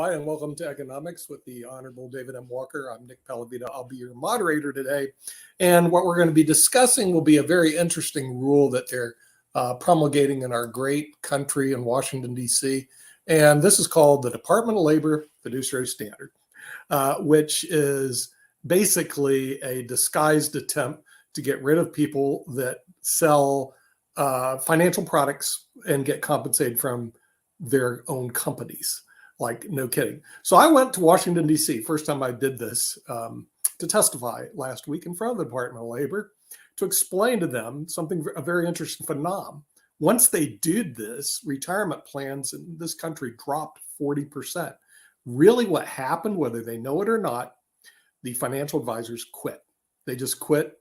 Hi, and welcome to Economics with the Honorable David M. Walker. I'm Nick Pellavita. I'll be your moderator today. And what we're going to be discussing will be a very interesting rule that they're promulgating in our great country in Washington, D.C. And this is called the Department of Labor Fiduciary Standard, which is basically a disguised attempt to get rid of people that sell financial products and get compensated from their own companies. Like, no kidding. So I went to Washington, D.C. First time I did this to testify last week in front of the Department of Labor to explain to them a very interesting phenomenon. Once they did this, retirement plans in this country dropped 40%. Really what happened, whether they know it or not, the financial advisors quit. They just quit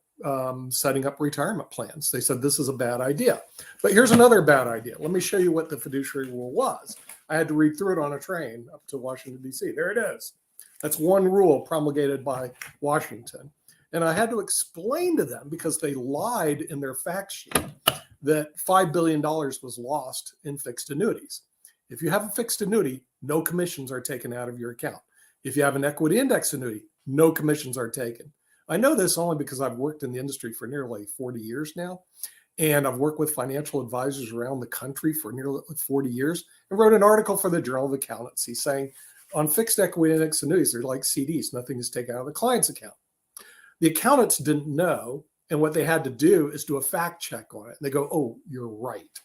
setting up retirement plans. They said, this is a bad idea. But here's another bad idea. Let me show you what the fiduciary rule was. I had to read through it on a train up to Washington, D.C. There it is. That's one rule promulgated by Washington. And I had to explain to them, because they lied in their fact sheet, that $5 billion was lost in fixed annuities. If you have a fixed annuity, no commissions are taken out of your account. If you have an equity index annuity, no commissions are taken. I know this only because I've worked in the industry for nearly 40 years now. And I've worked with financial advisors around the country for nearly 40 years and wrote an article for the Journal of Accountancy saying on fixed equity index annuities, they're like CDs. Nothing is taken out of the client's account. The accountants didn't know. And what they had to do is do a fact check on it. And they go, oh, you're right.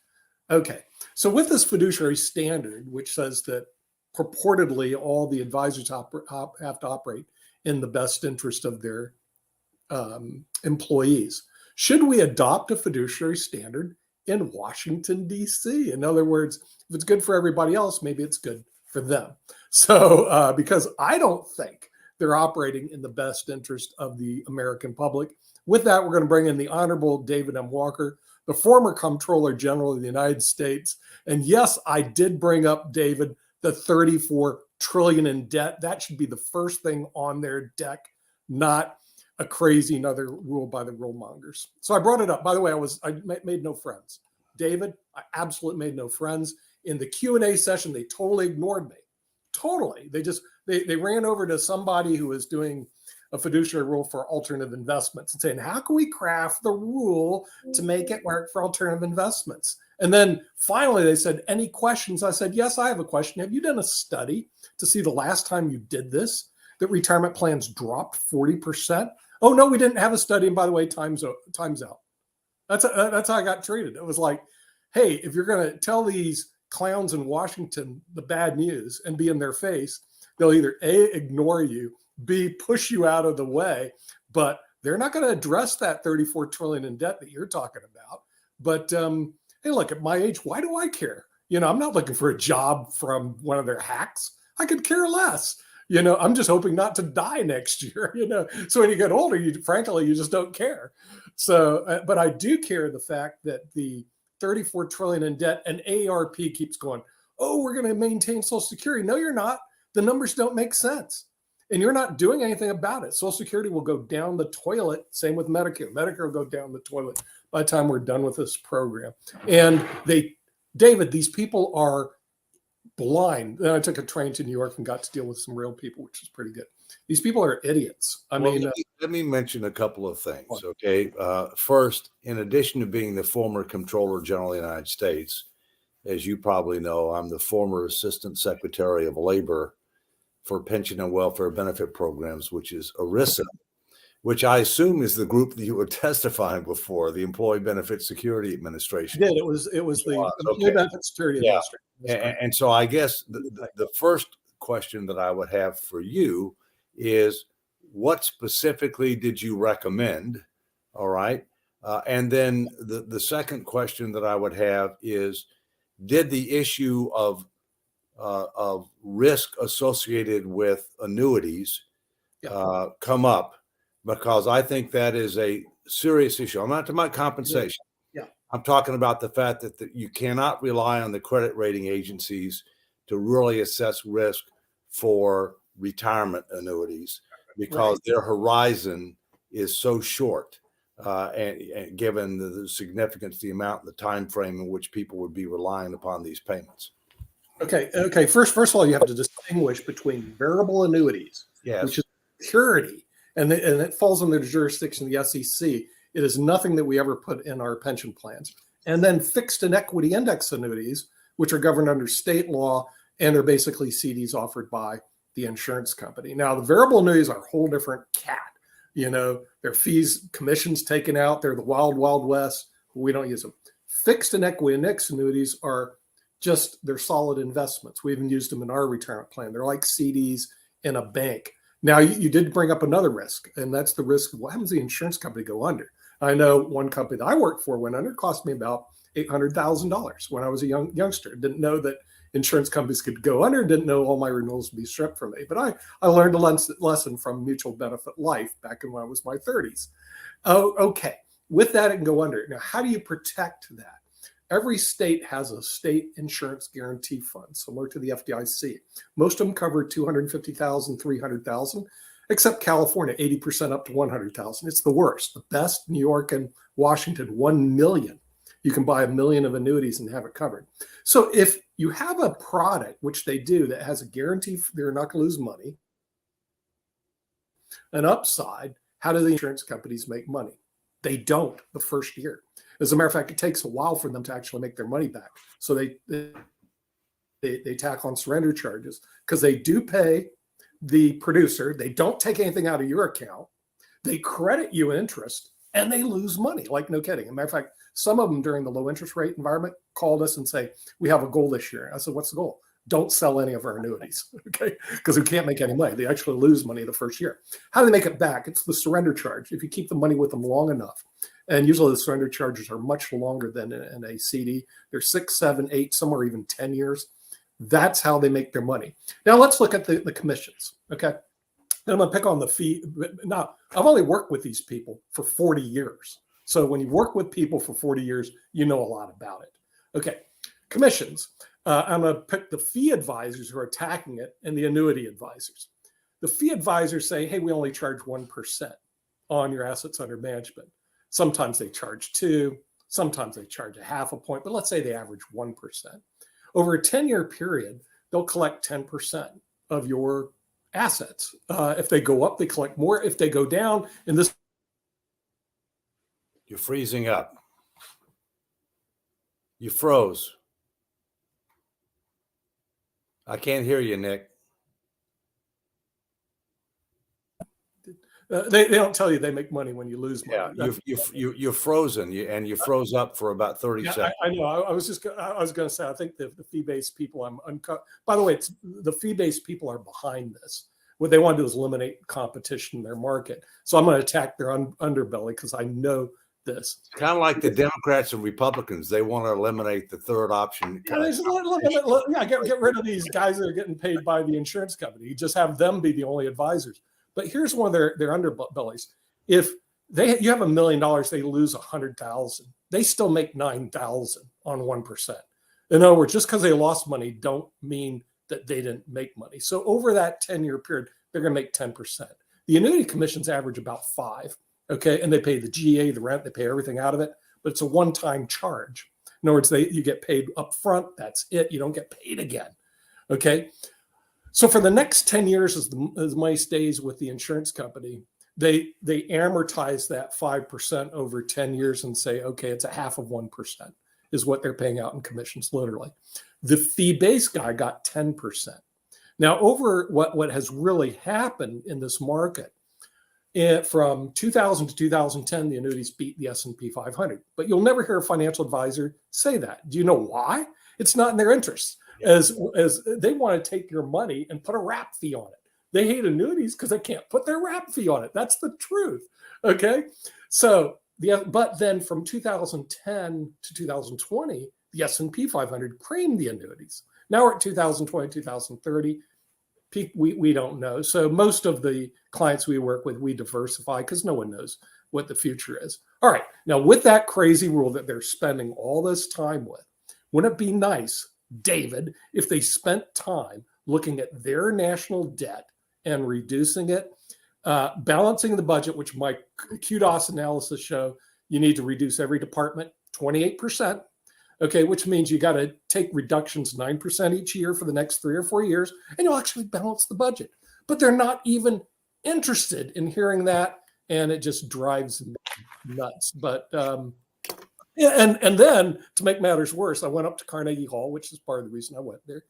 Okay. So with this fiduciary standard, which says that purportedly all the advisors have to operate in the best interest of their employees, should we adopt a fiduciary standard in Washington, D.C.? In other words, if it's good for everybody else, maybe it's good for them. So because I don't think they're operating in the best interest of the American public. With that, we're going to bring in the Honorable David M. Walker, the former Comptroller General of the United States. And yes, I did bring up, David, the $34 trillion in debt. That should be the first thing on their deck, not a crazy another rule by the rule mongers. So I brought it up. By the way, I made no friends. David, I absolutely made no friends. In the Q&A session, they totally ignored me. Totally. They ran over to somebody who was doing a fiduciary rule for alternative investments and saying, how can we craft the rule to make it work for alternative investments? And then finally they said, any questions? I said, yes, I have a question. Have you done a study to see the last time you did this, that retirement plans dropped 40%? Oh, no, we didn't have a study. And by the way, time's out. That's how I got treated. It was like, hey, if you're going to tell these clowns in Washington the bad news and be in their face, they'll either A, ignore you, B, push you out of the way, but they're not going to address that $34 trillion in debt that you're talking about. But hey, look, at my age, why do I care? I'm not looking for a job from one of their hacks. I could care less. I'm just hoping not to die next year, So when you get older, frankly, you just don't care. So, but I do care the fact that the $34 trillion in debt and AARP keeps going, oh, we're going to maintain Social Security. No, you're not. The numbers don't make sense. And you're not doing anything about it. Social Security will go down the toilet. Same with Medicare. Medicare will go down the toilet by the time we're done with this program. And David, these people are blind. Then I took a train to New York and got to deal with some real people, which is pretty good. These people are idiots. Let me mention a couple of things. Okay. First, in addition to being the former Comptroller General of the United States, as you probably know, I'm the former Assistant Secretary of Labor for Pension and Welfare Benefit Programs, which is ERISA, which I assume is the group that you were testifying before, the Employee Benefit Security Administration. Yeah, it was the Employee Benefit Security Administration. And so I guess the first question that I would have for you is, what specifically did you recommend? All right. And then the second question that I would have is, did the issue of risk associated with annuities come up? Because I think that is a serious issue. I'm not talking about compensation. Yeah. I'm talking about the fact that you cannot rely on the credit rating agencies to really assess risk for retirement annuities, because their horizon is so short, and given the significance, the amount, the time frame in which people would be relying upon these payments. Okay. First of all, you have to distinguish between variable annuities, Yes. which is security, and it falls under the jurisdiction of the SEC. It is nothing that we ever put in our pension plans. And then fixed and equity index annuities, which are governed under state law, and they're basically CDs offered by the insurance company. Now, the variable annuities are a whole different cat. Their fees, commissions taken out. They're the wild, wild west. We don't use them. Fixed and equity index annuities are they're solid investments. We even used them in our retirement plan. They're like CDs in a bank. Now, you did bring up another risk, and that's the risk of what happens if the insurance company go under. I know one company that I worked for went under. It cost me about $800,000 when I was a youngster. Didn't know that insurance companies could go under, didn't know all my renewals would be stripped from me. But I learned a lesson from Mutual Benefit Life back in when I was my 30s. Oh, okay. With that, it can go under. Now, how do you protect that? Every state has a state insurance guarantee fund, similar to the FDIC. Most of them cover $250,000, $300,000, except California, 80% up to $100,000. It's the worst. The best, New York and Washington, $1 million. You can buy $1 million of annuities and have it covered. So if you have a product, which they do, that has a guarantee they're not going to lose money, an upside, how do the insurance companies make money? They don't the first year. As a matter of fact, it takes a while for them to actually make their money back. So they tack on surrender charges because they do pay the producer. They don't take anything out of your account. They credit you interest and they lose money, like no kidding. As a matter of fact, some of them during the low interest rate environment called us and say, we have a goal this year. I said, what's the goal? Don't sell any of our annuities, okay? Because we can't make any money. They actually lose money the first year. How do they make it back? It's the surrender charge. If you keep the money with them long enough, and usually the surrender charges are much longer than in a CD. They're 6, 7, 8, some are even 10 years. That's how they make their money. Now let's look at the commissions, okay? Then I'm gonna pick on the fee. Now, I've only worked with these people for 40 years. So when you work with people for 40 years, you know a lot about it. Okay, commissions. I'm going to pick the fee advisors who are attacking it and the annuity advisors. The fee advisors say, hey, we only charge 1% on your assets under management. Sometimes they charge 2, sometimes they charge a half a point, but let's say they average 1%. Over a 10-year period, they'll collect 10% of your assets. If they go up, they collect more. If they go down, in this. You're freezing up. You froze. I can't hear you, Nick. They don't tell you they make money when you lose money. Yeah, you're frozen, and you froze up for about 30 seconds. I know. I was going to say, I think the fee-based people. By the way, it's the fee-based people are behind this. What they want to do is eliminate competition in their market. So I'm going to attack their underbelly because I know this. Kind of like the Democrats and Republicans. They want to eliminate the third option. Get rid of these guys that are getting paid by the insurance company. You just have them be the only advisors. But here's one of their underbellies. If you have $1 million, they lose 100,000. They still make 9,000 on 1%. In other words, just because they lost money don't mean that they didn't make money. So over that 10-year period, they're going to make 10%. The annuity commissions average about 5%. Okay, and they pay the GA, the rent, they pay everything out of it, but it's a one-time charge. In other words, you get paid up front. That's it. You don't get paid again. Okay, so for the next 10 years, as money stays with the insurance company, they amortize that 5% over 10 years and say, okay, it's a half of 1% is what they're paying out in commissions, literally. The fee-based guy got 10%. Now, over what has really happened in this market, from 2000 to 2010, the annuities beat the S&P 500. But you'll never hear a financial advisor say that. Do you know why? It's not in their interest. As they want to take your money and put a wrap fee on it. They hate annuities because they can't put their wrap fee on it. That's the truth. Okay. So but then from 2010 to 2020, the S&P 500 creamed the annuities. Now we're at 2020, 2030. We don't know. So most of the clients we work with, we diversify because no one knows what the future is. All right. Now, with that crazy rule that they're spending all this time with, wouldn't it be nice, David, if they spent time looking at their national debt and reducing it, balancing the budget, which my QDOS analysis show you need to reduce every department 28%. Okay, which means you got to take reductions 9% each year for the next 3 or 4 years, and you'll actually balance the budget. But they're not even interested in hearing that, and it just drives me nuts. But yeah, and then to make matters worse, I went up to Carnegie Hall, which is part of the reason I went there,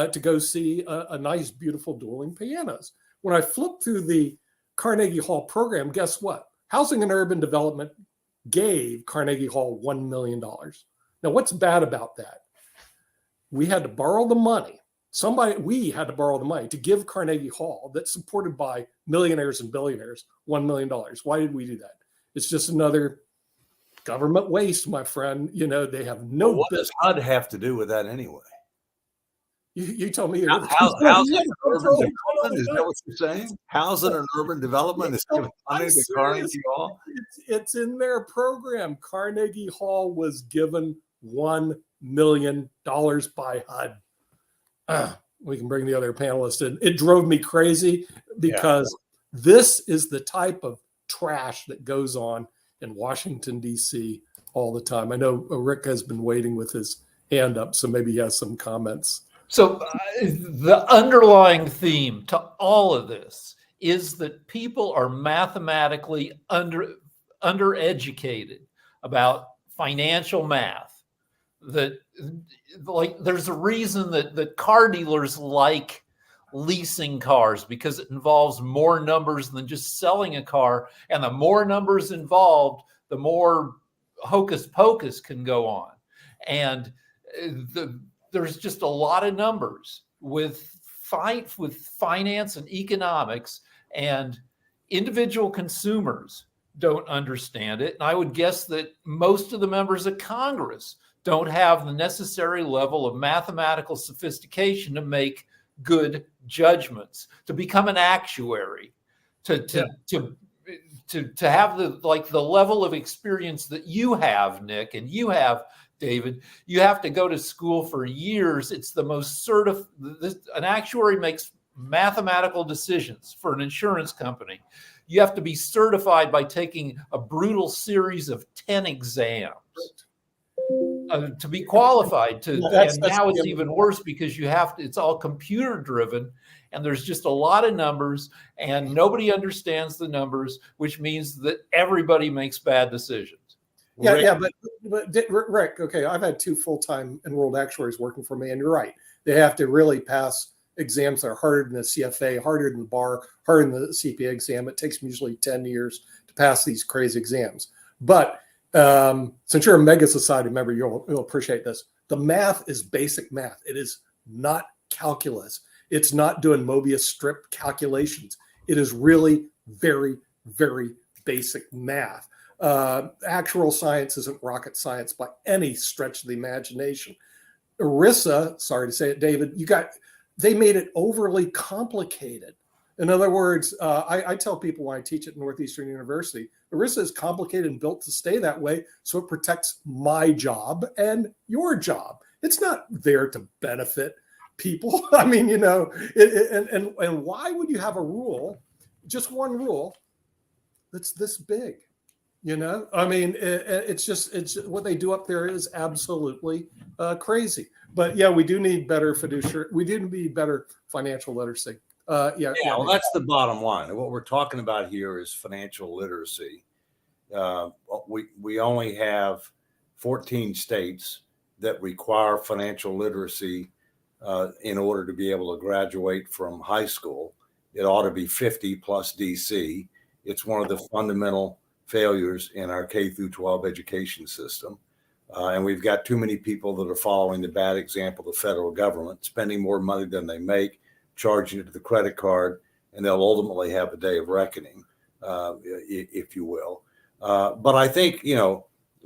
to go see a nice, beautiful dueling pianos. When I flipped through the Carnegie Hall program, guess what? Housing and Urban Development gave Carnegie Hall $1 million. Now, what's bad about that? We had to borrow the money. We had to borrow the money to give Carnegie Hall, that's supported by millionaires and billionaires, $1 million. Why did we do that? It's just another government waste, my friend. You know, they have no What business. does HUD have to do with that anyway? You told me Housing and urban development, is that what you're saying? Housing and urban development is giving money to Carnegie Hall? It's in their program. Carnegie Hall was given $1 million by HUD. We can bring the other panelists in. It drove me crazy because this is the type of trash that goes on in Washington, D.C. all the time. I know Rick has been waiting with his hand up, so maybe he has some comments. So the underlying theme to all of this is that people are mathematically undereducated about financial math. That, like, there's a reason that car dealers like leasing cars, because it involves more numbers than just selling a car. And the more numbers involved, the more hocus pocus can go on. And there's just a lot of numbers with finance and economics, and individual consumers don't understand it. And I would guess that most of the members of Congress don't have the necessary level of mathematical sophistication to make good judgments, to become an actuary, to have the level of experience that you have, Nick, and you have, David. You have to go to school for years. It's the most an actuary makes mathematical decisions for an insurance company. You have to be certified by taking a brutal series of 10 exams to be qualified to. And now it's even worse because it's all computer driven, and there's just a lot of numbers, and nobody understands the numbers, which means that everybody makes bad decisions. But Rick, okay, I've had 2 full-time enrolled actuaries working for me, and you're right. They have to really pass exams that are harder than the CFA, harder than the bar, harder than the CPA exam. It takes them usually 10 years to pass these crazy exams. But since you're a Mega Society member, you'll appreciate this. The math is basic math. It is not calculus. It's not doing Mobius strip calculations. It is really very, very basic math. Actual science isn't rocket science by any stretch of the imagination. ERISA, sorry to say it, David, they made it overly complicated. In other words, I tell people when I teach at Northeastern University, ERISA is complicated and built to stay that way, so it protects my job and your job. It's not there to benefit people. I mean, you know, and why would you have a rule, just one rule, that's this big? You know, I mean, it's what they do up there is absolutely crazy. But yeah, we do need better fiduciary. We do need better financial literacy. Well, that's the bottom line. What we're talking about here is financial literacy. We only have 14 states that require financial literacy in order to be able to graduate from high school. It ought to be 50 plus DC. It's one of the fundamental failures in our K through 12 education system. And we've got too many people that are following the bad example of the federal government, spending more money than they make, charging it to the credit card, and they'll ultimately have a day of reckoning, if you will. But I think,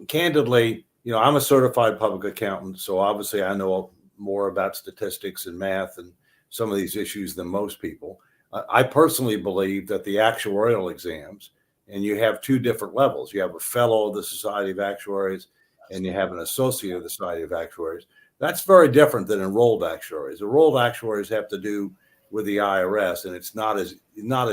candidly, I'm a certified public accountant, so obviously I know more about statistics and math and some of these issues than most people. I personally believe that the actuarial exams, and you have 2 different levels. You have a fellow of the Society of Actuaries, and you have an associate of the Society of Actuaries. That's very different than enrolled actuaries. Enrolled actuaries have to do with the IRS, and it's not as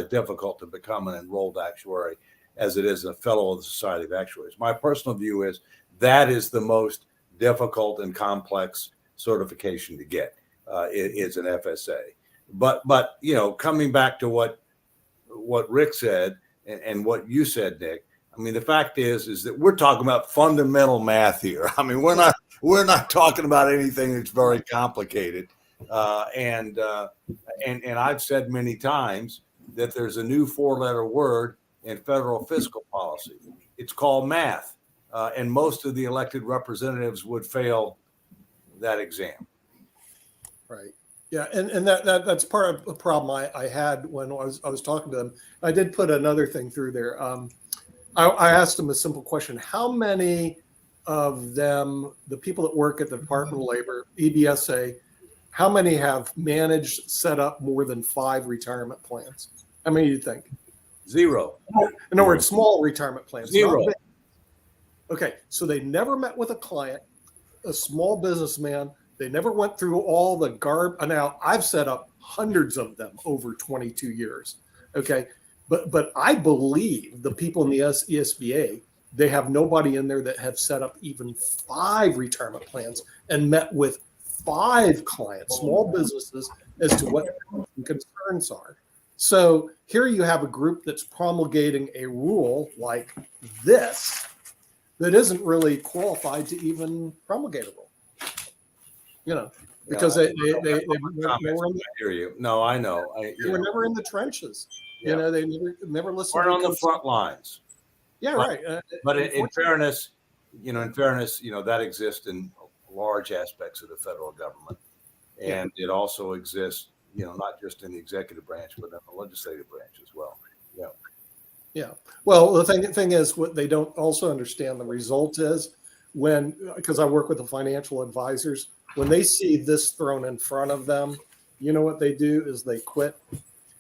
difficult to become an enrolled actuary as it is a fellow of the Society of Actuaries. My personal view is that is the most difficult and complex certification to get. Is an FSA. But coming back to what Rick said and what you said, Nick. I mean, the fact is that we're talking about fundamental math here. I mean, we're not talking about anything that's very complicated. And I've said many times that there's a new 4-letter word in federal fiscal policy. It's called math, and most of the elected representatives would fail that exam. Right. Yeah, and that's part of the problem I had when I was talking to them. I did put another thing through there. I asked them a simple question: how many of them, the people that work at the Department of Labor, EBSA, how many have managed set up more than 5 retirement plans? How many do you think? 0. In other words, small retirement plans. 0. Okay, so they never met with a client, a small businessman. They never went through all the Now, I've set up hundreds of them over 22 years. Okay. But I believe the people in the ESBA, they have nobody in there that have set up even 5 retirement plans and met with 5 clients, small businesses, as to what their concerns are. So here you have a group that's promulgating a rule like this that isn't really qualified to even promulgate a rule. Because they were hear you. No, I know. They were never in the trenches. Yeah. They never listened. We're on the front lines. Yeah, but, right. But in fairness, that exists in large aspects of the federal government, and it also exists, not just in the executive branch, but in the legislative branch as well. Yeah. Yeah. Well, the thing is, what they don't also understand the result is because I work with the financial advisors. When they see this thrown in front of them, what they do is they quit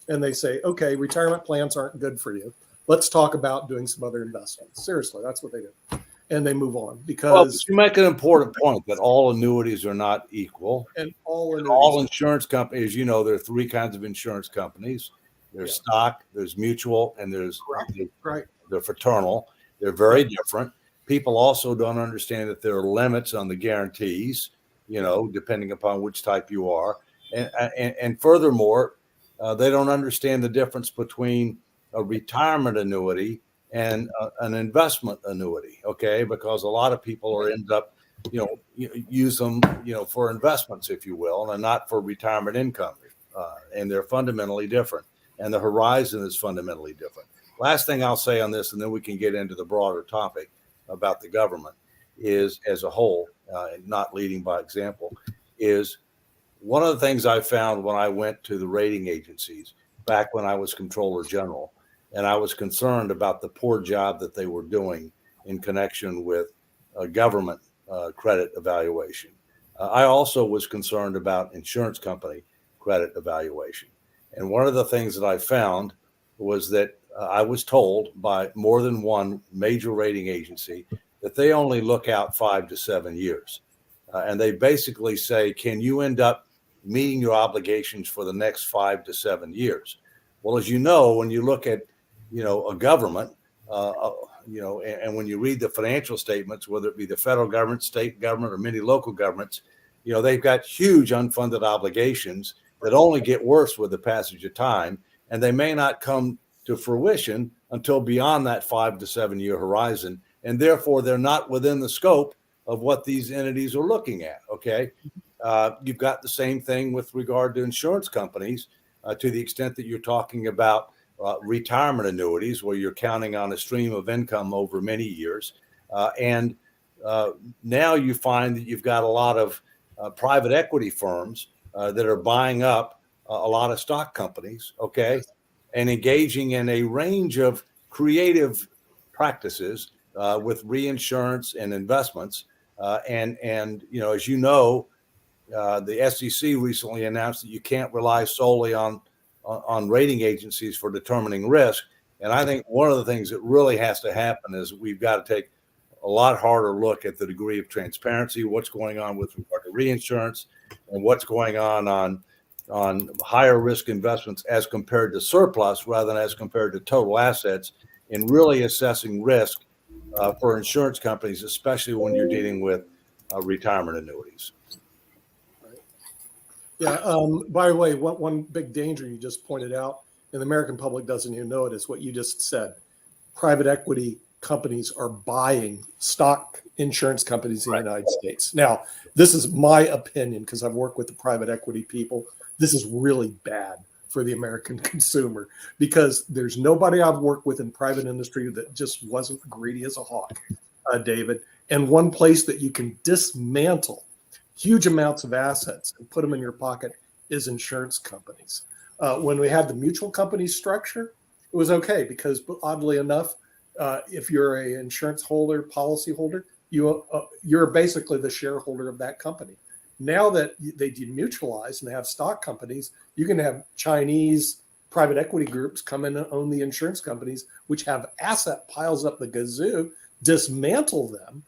and they say, okay, retirement plans aren't good for you. Let's talk about doing some other investments. Seriously, that's what they do. And they move on because you make an important point that all annuities are not equal. And all insurance companies, there are 3 kinds of insurance companies. There's stock, there's mutual, and there's they're fraternal. They're very different. People also don't understand that there are limits on the guarantees, depending upon which type you are. And furthermore, they don't understand the difference between a retirement annuity and an investment annuity, okay? Because a lot of people end up, use them, for investments, if you will, and not for retirement income. And they're fundamentally different. And the horizon is fundamentally different. Last thing I'll say on this, and then we can get into the broader topic about the government, is as a whole, and not leading by example, is one of the things I found when I went to the rating agencies back when I was Comptroller General, and I was concerned about the poor job that they were doing in connection with government credit evaluation. I also was concerned about insurance company credit evaluation. And one of the things that I found was that I was told by more than one major rating agency that they only look out 5 to 7 years. And they basically say, can you end up meeting your obligations for the next 5 to 7 years? Well, as you know, when you look at, a government, and when you read the financial statements, whether it be the federal government, state government, or many local governments, they've got huge unfunded obligations that only get worse with the passage of time, and they may not come to fruition until beyond that 5 to 7 year horizon, and therefore they're not within the scope of what these entities are looking at. Okay, you've got the same thing with regard to insurance companies, to the extent that you're talking about retirement annuities, where you're counting on a stream of income over many years, and now you find that you've got a lot of private equity firms that are buying up a lot of stock companies, okay, and engaging in a range of creative practices with reinsurance and investments. And as you know, the SEC recently announced that you can't rely solely on rating agencies for determining risk. And I think one of the things that really has to happen is we've got to take a lot harder look at the degree of transparency, what's going on with regard to reinsurance, and what's going on higher risk investments as compared to surplus rather than as compared to total assets, in really assessing risk for insurance companies, especially when you're dealing with retirement annuities. Yeah. By the way, one big danger you just pointed out, and the American public doesn't even know it, is what you just said. Private equity companies are buying stock insurance companies in the United States. Now, this is my opinion because I've worked with the private equity people. This is really bad for the American consumer because there's nobody I've worked with in private industry that just wasn't greedy as a hawk, David. And one place that you can dismantle huge amounts of assets and put them in your pocket is insurance companies. When we had the mutual company structure, it was okay because oddly enough, if you're an insurance holder, policy holder, you're basically the shareholder of that company. Now that they demutualize and have stock companies, you can have Chinese private equity groups come in and own the insurance companies, which have asset piles up the gazoo, dismantle them.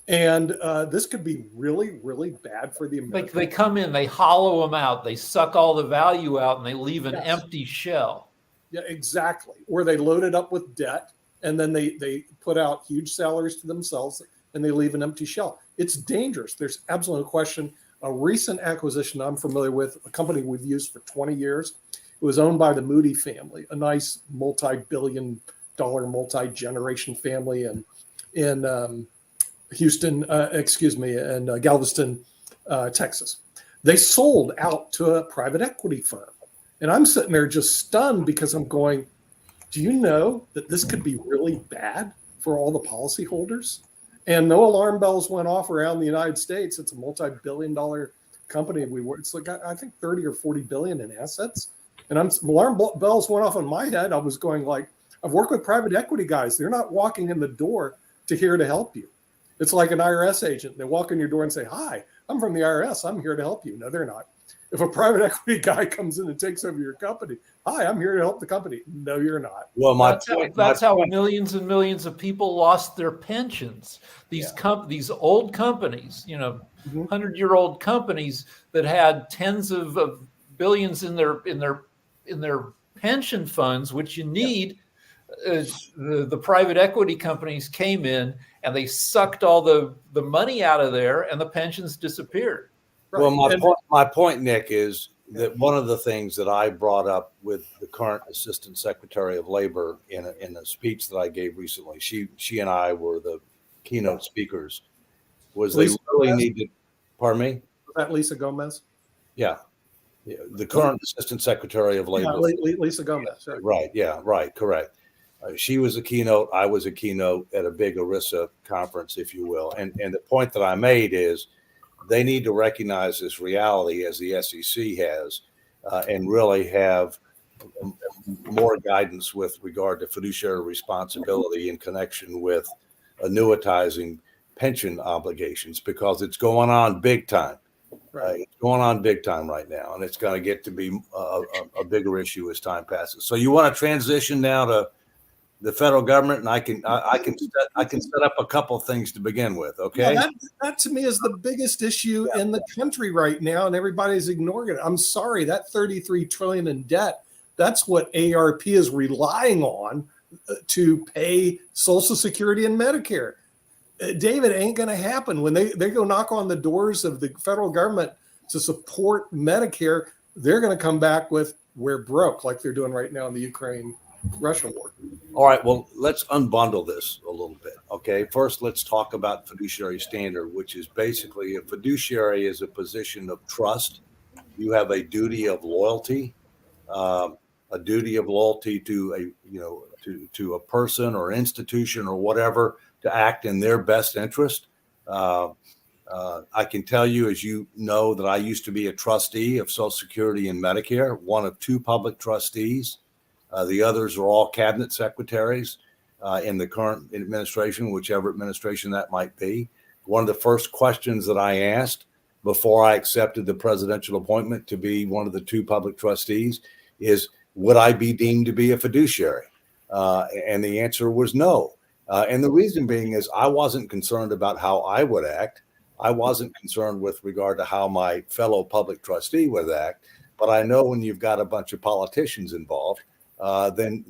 And this could be really, really bad for the American. They come in, they hollow them out, they suck all the value out, and they leave an empty shell. Yeah, exactly. Or they load it up with debt, and then they put out huge salaries to themselves, and they leave an empty shell. It's dangerous. There's absolutely no question. A recent acquisition I'm familiar with, a company we've used for 20 years, it was owned by the Moody family, a nice multi-billion-dollar, multi-generation family in Houston, and Galveston, Texas. They sold out to a private equity firm. And I'm sitting there just stunned because I'm going, do you know that this could be really bad for all the policyholders? And no alarm bells went off around the United States. It's a multi-billion-dollar company. It's like, I think 30 or 40 billion in assets. And alarm bells went off on my head. I was going like, I've worked with private equity guys. They're not walking in the door to here to help you. It's like an IRS agent. They walk in your door and say, hi, I'm from the IRS. I'm here to help you. No, they're not. If a private equity guy comes in and takes over your company, hi, I'm here to help the company. No, you're not. Well, that's how millions and millions of people lost their pensions. These these old companies, 100-year-old companies that had tens of billions in their pension funds, which you need. The private equity companies came in and they sucked all the money out of there, and the pensions disappeared. Right. Well, my point, Nick, is that one of the things that I brought up with the current Assistant Secretary of Labor in a speech that I gave recently, she and I were the keynote speakers, was Lisa they really Gomez? Needed. Pardon me? Was that Lisa Gomez? Yeah. The current Assistant Secretary of Labor. Yeah, Lisa Gomez. Right. Yeah. Right. Correct. She was a keynote. I was a keynote at a big ERISA conference, if you will. And the point that I made is they need to recognize this reality as the SEC has and really have more guidance with regard to fiduciary responsibility in connection with annuitizing pension obligations, because it's going on big time. Right. It's going on big time right now, and it's going to get to be a bigger issue as time passes. So you want to transition now to the federal government, and I can set up a couple of things to begin with. Okay, yeah, that to me is the biggest issue in the country right now, and everybody's ignoring it. I'm sorry, that $33 trillion in debt, that's what AARP is relying on to pay Social Security and Medicare. David, ain't going to happen. When they go knock on the doors of the federal government to support Medicare, they're going to come back with, we're broke, like they're doing right now in the Ukraine-Russia war. All right, well, let's unbundle this a little bit, okay? First, let's talk about fiduciary standard, which is basically a fiduciary is a position of trust. You have a duty of loyalty, to a person or institution or whatever, to act in their best interest. I can tell you, as you know, that I used to be a trustee of Social Security and Medicare, one of two public trustees. The others are all cabinet secretaries in the current administration, whichever administration that might be. One of the first questions that I asked before I accepted the presidential appointment to be one of the two public trustees is, would I be deemed to be a fiduciary? And the answer was no. And the reason being is I wasn't concerned about how I would act. I wasn't concerned with regard to how my fellow public trustee would act. But I know when you've got a bunch of politicians involved, then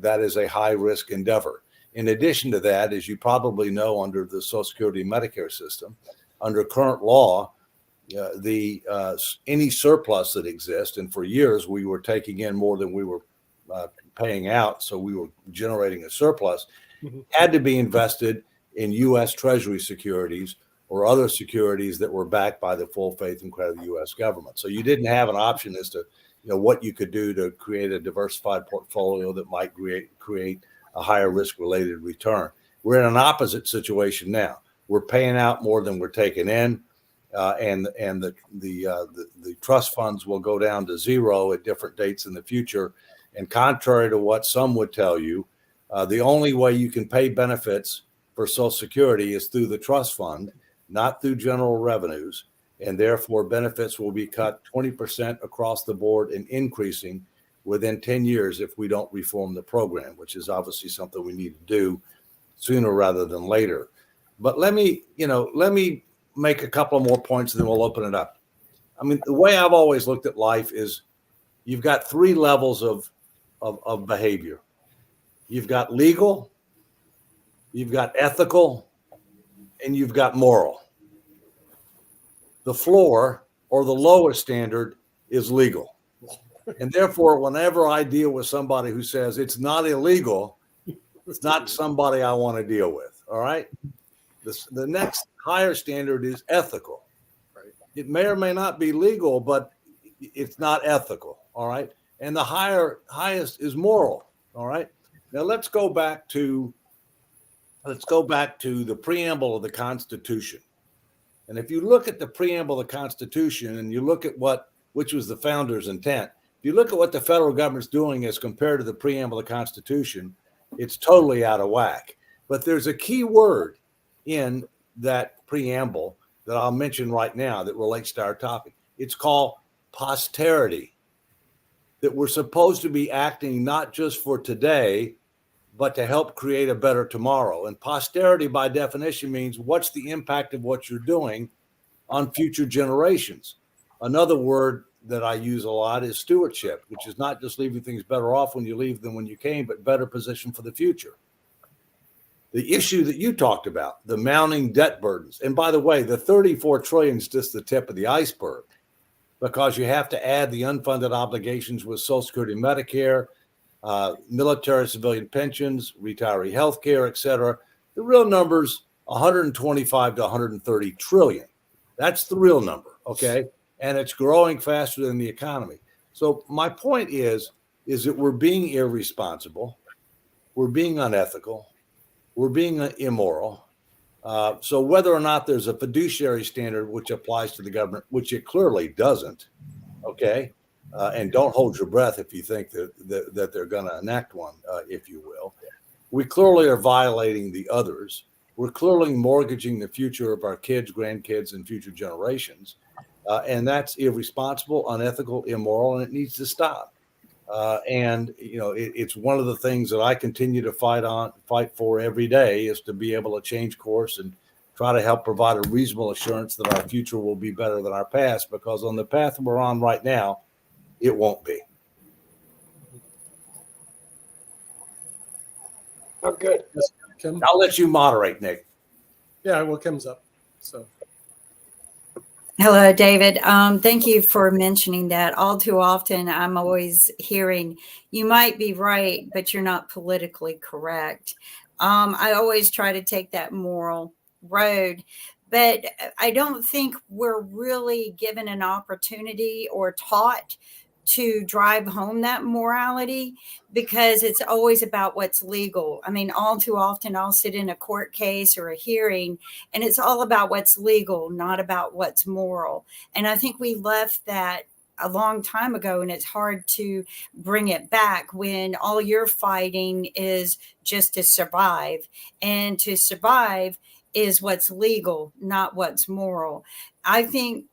that is a high risk endeavor. In addition to that, as you probably know, under the Social Security Medicare system, under current law, any surplus that exists, and for years we were taking in more than we were paying out, so we were generating a surplus, had to be invested in U.S. Treasury securities or other securities that were backed by the full faith and credit of the U.S. government. So you didn't have an option as to what you could do to create a diversified portfolio that might create a higher risk related return. We're in an opposite situation now. We're paying out more than we're taking in. And the trust funds will go down to zero at different dates in the future. And contrary to what some would tell you, the only way you can pay benefits for Social Security is through the trust fund, not through general revenues. And therefore, benefits will be cut 20% across the board and increasing within 10 years if we don't reform the program, which is obviously something we need to do sooner rather than later. But let me make a couple of more points and then we'll open it up. I mean, the way I've always looked at life is you've got three levels of behavior. You've got legal, you've got ethical, and you've got moral. The floor or the lowest standard is legal. And therefore, whenever I deal with somebody who says it's not illegal, it's not somebody I want to deal with. All right. The next higher standard is ethical. Right. It may or may not be legal, but it's not ethical. All right. And the highest is moral. All right. Now let's go back to the preamble of the Constitution. And if you look at the preamble of the Constitution and you look at which was the founder's intent, if you look at what the federal government's doing as compared to the preamble of the Constitution, it's totally out of whack. But there's a key word in that preamble that I'll mention right now that relates to our topic. It's called posterity. That we're supposed to be acting not just for today, but to help create a better tomorrow. And posterity, by definition, means what's the impact of what you're doing on future generations. Another word that I use a lot is stewardship, which is not just leaving things better off when you leave than when you came, but better position for the future. The issue that you talked about, the mounting debt burdens. And by the way, the 34 trillion is just the tip of the iceberg, because you have to add the unfunded obligations with Social Security, Medicare, military civilian pensions, retiree health care, et cetera. The real number's 125 to 130 trillion. That's the real number, okay? And it's growing faster than the economy. So my point is that we're being irresponsible, we're being unethical, we're being immoral. So whether or not there's a fiduciary standard which applies to the government, which it clearly doesn't, okay? And don't hold your breath if you think that they're going to enact one, if you will. We clearly are violating the others. We're clearly mortgaging the future of our kids, grandkids, and future generations. And that's irresponsible, unethical, immoral, and it needs to stop. It's one of the things that I continue to fight for every day, is to be able to change course and try to help provide a reasonable assurance that our future will be better than our past, because on the path we're on right now, it won't be. Oh, good. Yes, Kim. I'll let you moderate, Nick. Yeah, well, Kim's up. So. Hello, David. Thank you for mentioning that. All too often, I'm always hearing, you might be right, but you're not politically correct. I always try to take that moral road, but I don't think we're really given an opportunity or taught to drive home that morality, because it's always about what's legal. I mean, all too often I'll sit in a court case or a hearing and it's all about what's legal, not about what's moral. And I think we left that a long time ago, and it's hard to bring it back when all you're fighting is just to survive. And to survive is what's legal, not what's moral. I think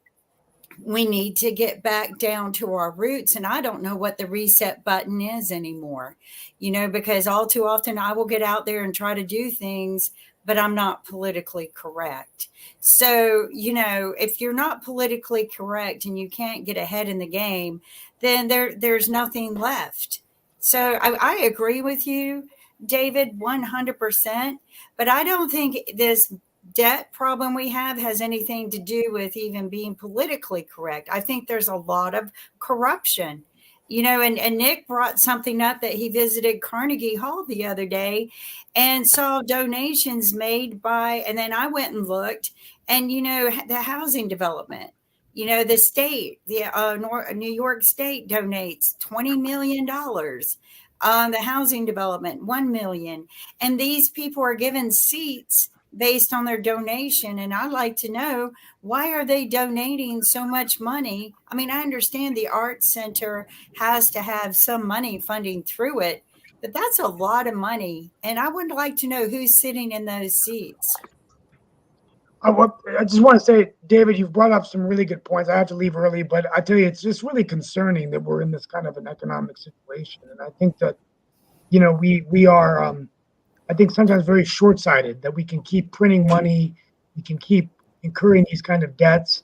we need to get back down to our roots. And I don't know what the reset button is anymore, because all too often I will get out there and try to do things, but I'm not politically correct. So, if you're not politically correct and you can't get ahead in the game, then there's nothing left. So I agree with you, David, 100%, but I don't think this debt problem we have has anything to do with even being politically correct. I think there's a lot of corruption. And Nick brought something up that he visited Carnegie Hall the other day and saw donations made by, and then I went and looked, and, the housing development, the state, the New York State donates $20 million. The housing development, $1 million. And these people are given seats based on their donation. And I'd like to know, why are they donating so much money? I mean, I understand the Arts Center has to have some money funding through it, but that's a lot of money. And I would like to know who's sitting in those seats. I just want to say, David, you've brought up some really good points. I have to leave early, but I tell you, it's just really concerning that we're in this kind of an economic situation. And I think that, we are, I think sometimes very short-sighted, that we can keep printing money, we can keep incurring these kind of debts.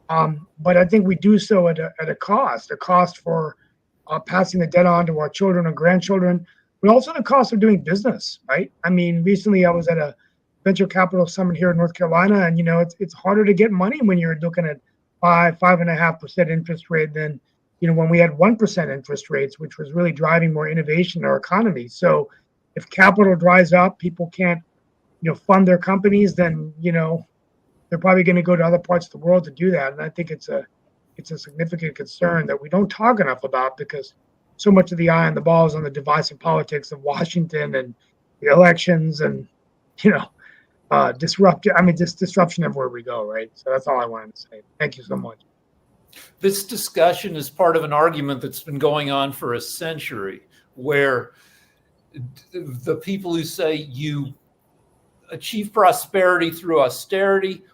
But I think we do so at a cost for passing the debt on to our children and grandchildren, but also the cost of doing business, right? I mean, recently I was at a venture capital summit here in North Carolina, and it's harder to get money when you're looking at 5.5% interest rate than when we had 1% interest rates, which was really driving more innovation in our economy. So if capital dries up, people can't fund their companies, then they're probably going to go to other parts of the world to do that. And I think it's a significant concern that we don't talk enough about, because so much of the eye on the ball is on the divisive politics of Washington and the elections and disruption everywhere we go, right? So that's all I wanted to say. Thank you so much. This discussion is part of an argument that's been going on for a century, where the people who say you achieve prosperity through austerity,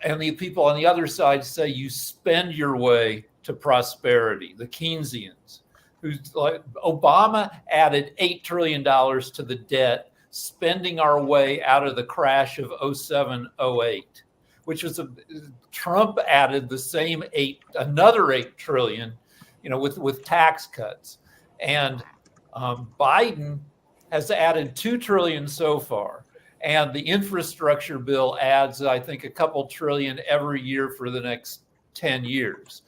and the people on the other side say you spend your way to prosperity, the Keynesians, Obama added $8 trillion to the debt, spending our way out of the crash of 07-08, which was Trump added the same another $8 trillion, with tax cuts. And Biden has added $2 trillion so far. And the infrastructure bill adds, I think, a couple trillion every year for the next 10 years.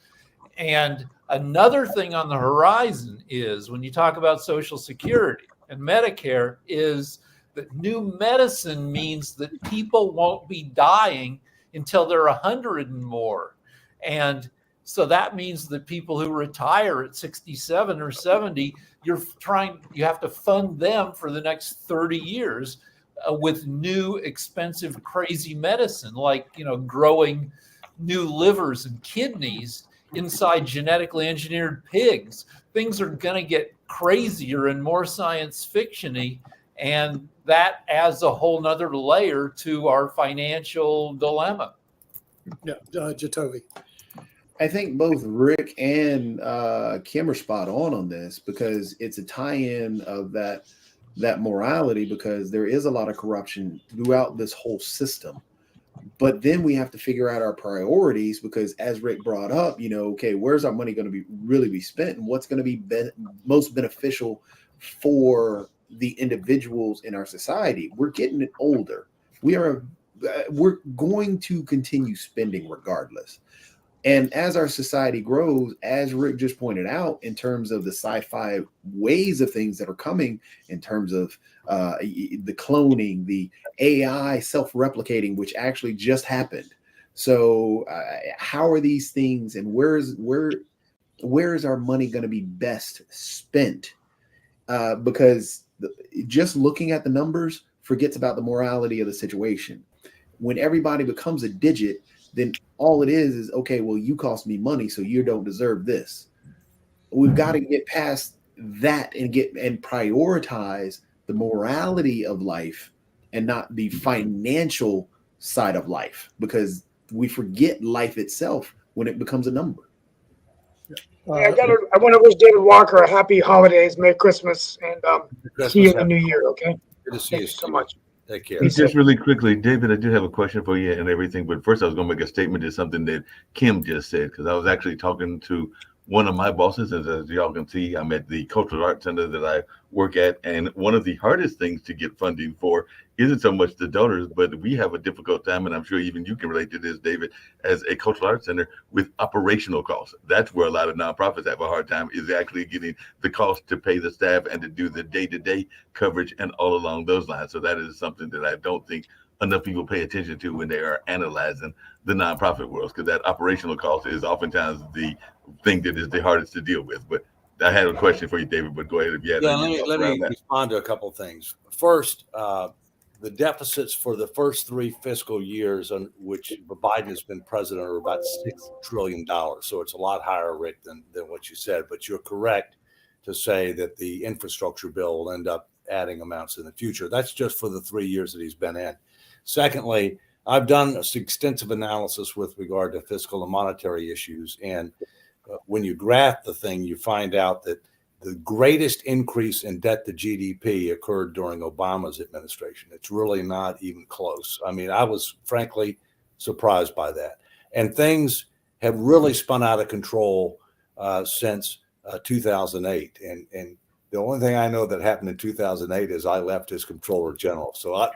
And another thing on the horizon is, when you talk about Social Security and Medicare, is that new medicine means that people won't be dying until they're 100 and more. And so that means that people who retire at 67 or 70, you have to fund them for the next 30 years with new, expensive, crazy medicine, like, growing new livers and kidneys inside genetically engineered pigs. Things are going to get crazier and more science fiction-y, and that adds a whole nother layer to our financial dilemma. Yeah, Jatovi. I think both Rick and Kim are spot on this, because it's a tie-in of that morality, because there is a lot of corruption throughout this whole system. But then we have to figure out our priorities, because as Rick brought up, okay, where's our money going to really be spent, and what's going to be most beneficial for the individuals in our society? We're getting older. We're going to continue spending regardless. And as our society grows, as Rick just pointed out, in terms of the sci-fi ways of things that are coming, in terms of the cloning, the AI self-replicating, which actually just happened. So how are these things, and where is our money going to be best spent? Because just looking at the numbers forgets about the morality of the situation. When everybody becomes a digit, then all it is, okay, well, you cost me money, so you don't deserve this. We've got to get past that and prioritize the morality of life and not the financial side of life, because we forget life itself when it becomes a number. I want to wish David Walker a happy holidays, Merry Christmas, and see you in the new year, okay? Good to see Thank you you so much. Take care. Just really quickly, David, I do have a question for you and everything. But first, I was going to make a statement to something that Kim just said, because I was actually talking to one of my bosses, as y'all can see, I'm at the Cultural Arts Center that I work at. And one of the hardest things to get funding for isn't so much the donors, but we have a difficult time, and I'm sure even you can relate to this, David, as a cultural arts center, with operational costs. That's where a lot of nonprofits have a hard time, is actually getting the cost to pay the staff and to do the day-to-day coverage and all along those lines. So that is something that I don't think enough people pay attention to when they are analyzing the nonprofit world, because that operational cost is oftentimes the thing that is the hardest to deal with. But I had a question for you, David, but go ahead if you had any thoughts let around me that. respond to a couple of things. First, the deficits for the first 3 fiscal years on which Biden has been president are about $6 trillion. So it's a lot higher, Rick, than what you said. But you're correct to say that the infrastructure bill will end up adding amounts in the future. That's just for the 3 years that he's been in. Secondly, I've done extensive analysis with regard to fiscal and monetary issues. And when you graph the thing, you find out that the greatest increase in debt to GDP occurred during Obama's administration. It's really not even close. I mean, I was frankly surprised by that. And things have really spun out of control since 2008. And the only thing I know that happened in 2008 is I left as Comptroller General. So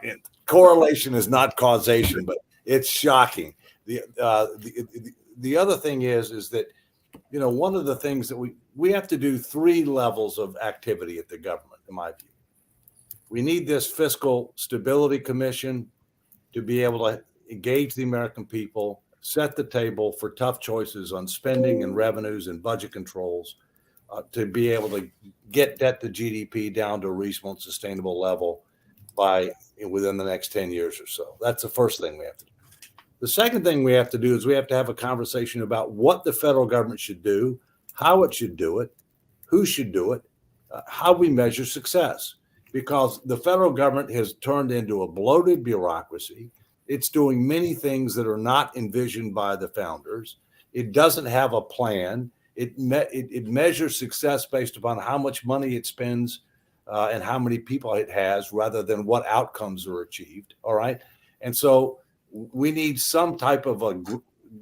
correlation is not causation, but it's shocking. The other thing is that, you know, one of the things that we have to do 3 levels of activity at the government, in my view. We need this fiscal stability commission to be able to engage the American people, set the table for tough choices on spending and revenues and budget controls, to be able to get debt to GDP down to a reasonable and sustainable level within the next 10 years or so. That's the first thing we have to do. The second thing we have to do is we have to have a conversation about what the federal government should do, how it should do it, who should do it, how we measure success. Because the federal government has turned into a bloated bureaucracy. It's doing many things that are not envisioned by the founders. It doesn't have a plan. It measures success based upon how much money it spends and how many people it has, rather than what outcomes are achieved. All right. And so we need some type of a